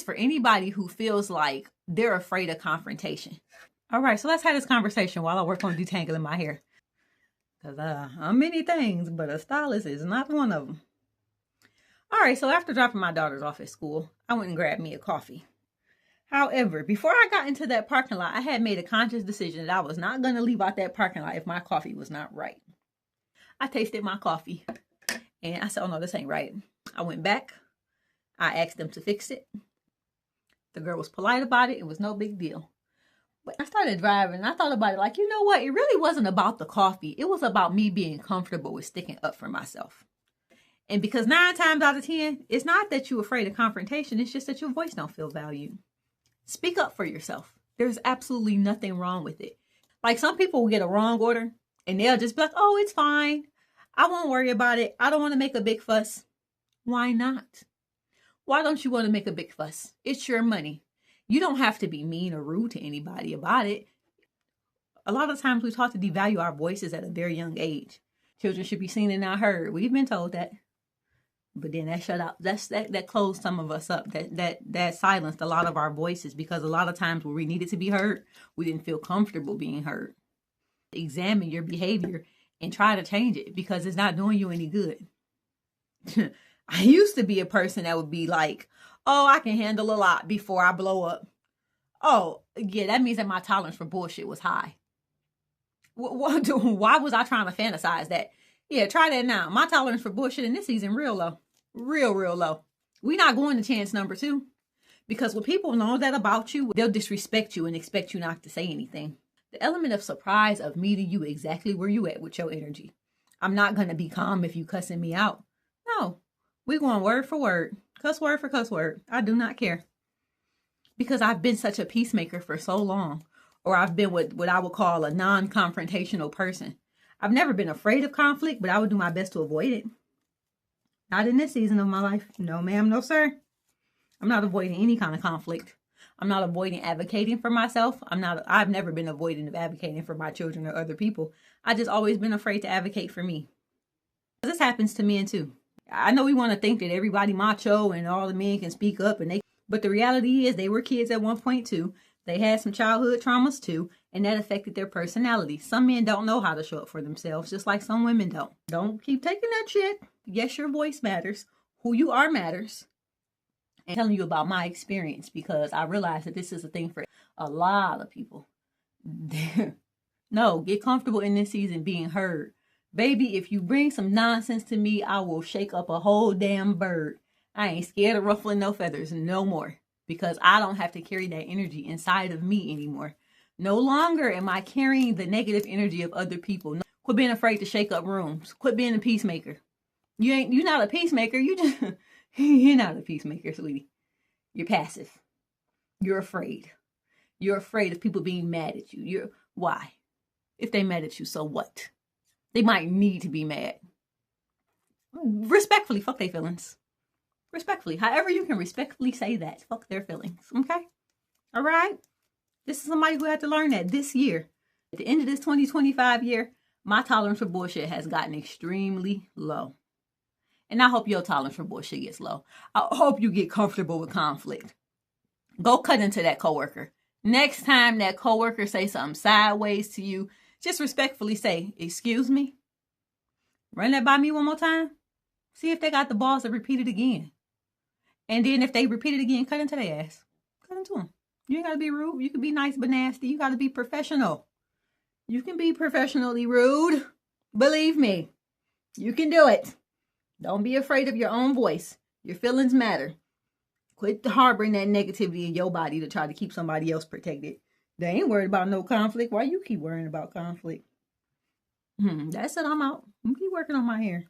for anybody who feels like they're afraid of confrontation. All right, so let's have this conversation while I work on detangling my hair. Because I'm many things, but a stylist is not one of them. All right, so after dropping my daughters off at school, I went and grabbed me a coffee. However, before I got into that parking lot, I had made a conscious decision that I was not going to leave out that parking lot if my coffee was not right. I tasted my coffee and I said, oh no, this ain't right. I went back. I asked them to fix it. The girl was polite about it. It was no big deal. But I started driving and I thought about it like, you know what? It really wasn't about the coffee. It was about me being comfortable with sticking up for myself. And because 9 times out of 10, it's not that you're afraid of confrontation. It's just that your voice don't feel valued. Speak up for yourself. There's absolutely nothing wrong with it. Like some people will get a wrong order and they'll just be like, oh, it's fine. I won't worry about it. I don't want to make a big fuss. Why not? Why don't you want to make a big fuss? It's your money. You don't have to be mean or rude to anybody about it. A lot of times we're taught to devalue our voices at a very young age. Children should be seen and not heard. We've been told that. But then that shut out. That closed some of us up. That silenced a lot of our voices because a lot of times where we needed to be heard, we didn't feel comfortable being heard. Examine your behavior and try to change it because it's not doing you any good. I used to be a person that would be like, oh, I can handle a lot before I blow up. Oh, yeah, that means that my tolerance for bullshit was high. Why was I trying to fantasize that? Yeah, try that now. My tolerance for bullshit in this season real low. Real low. We're not going to chance number 2. Because when people know that about you, they'll disrespect you and expect you not to say anything. The element of surprise of meeting you exactly where you at with your energy. I'm not going to be calm if you cussing me out. No, we're going word for word. Cuss word for cuss word. I do not care. Because I've been such a peacemaker for so long. Or I've been what I would call a non-confrontational person. I've never been afraid of conflict, but I would do my best to avoid it. Not in this season of my life. No, ma'am. No, sir. I'm not avoiding any kind of conflict. I'm not avoiding advocating for myself. I've never been avoiding of advocating for my children or other people. I just always been afraid to advocate for me. This happens to men too. I know we want to think that everybody macho and all the men can speak up but the reality is they were kids at one point too. They had some childhood traumas too, and that affected their personality. Some men don't know how to show up for themselves, just like some women don't. Don't keep taking that shit. Yes, your voice matters. Who you are matters. And telling you about my experience because I realize that this is a thing for a lot of people. No, get comfortable in this season being heard. Baby, if you bring some nonsense to me, I will shake up a whole damn bird. I ain't scared of ruffling no feathers no more. Because I don't have to carry that energy inside of me anymore. No longer am I carrying the negative energy of other people. No, quit being afraid to shake up rooms. Quit being a peacemaker. You're not a peacemaker. You're not a peacemaker, sweetie. You're passive. You're afraid. You're afraid of people being mad at you. Why? If they mad at you, so what? They might need to be mad. Respectfully, fuck their feelings. Respectfully. However you can respectfully say that. Fuck their feelings. Okay? All right? This is somebody who had to learn that this year. At the end of this 2025 year, my tolerance for bullshit has gotten extremely low. And I hope your tolerance for bullshit gets low. I hope you get comfortable with conflict. Go cut into that coworker. Next time that coworker say something sideways to you, just respectfully say, excuse me. Run that by me one more time. See if they got the balls to repeat it again. And then if they repeat it again, cut into their ass. Cut into them. You ain't got to be rude. You can be nice but nasty. You got to be professional. You can be professionally rude. Believe me. You can do it. Don't be afraid of your own voice. Your feelings matter. Quit harboring that negativity in your body to try to keep somebody else protected. They ain't worried about no conflict. Why you keep worrying about conflict? That's it. I'm out. I'm keep working on my hair.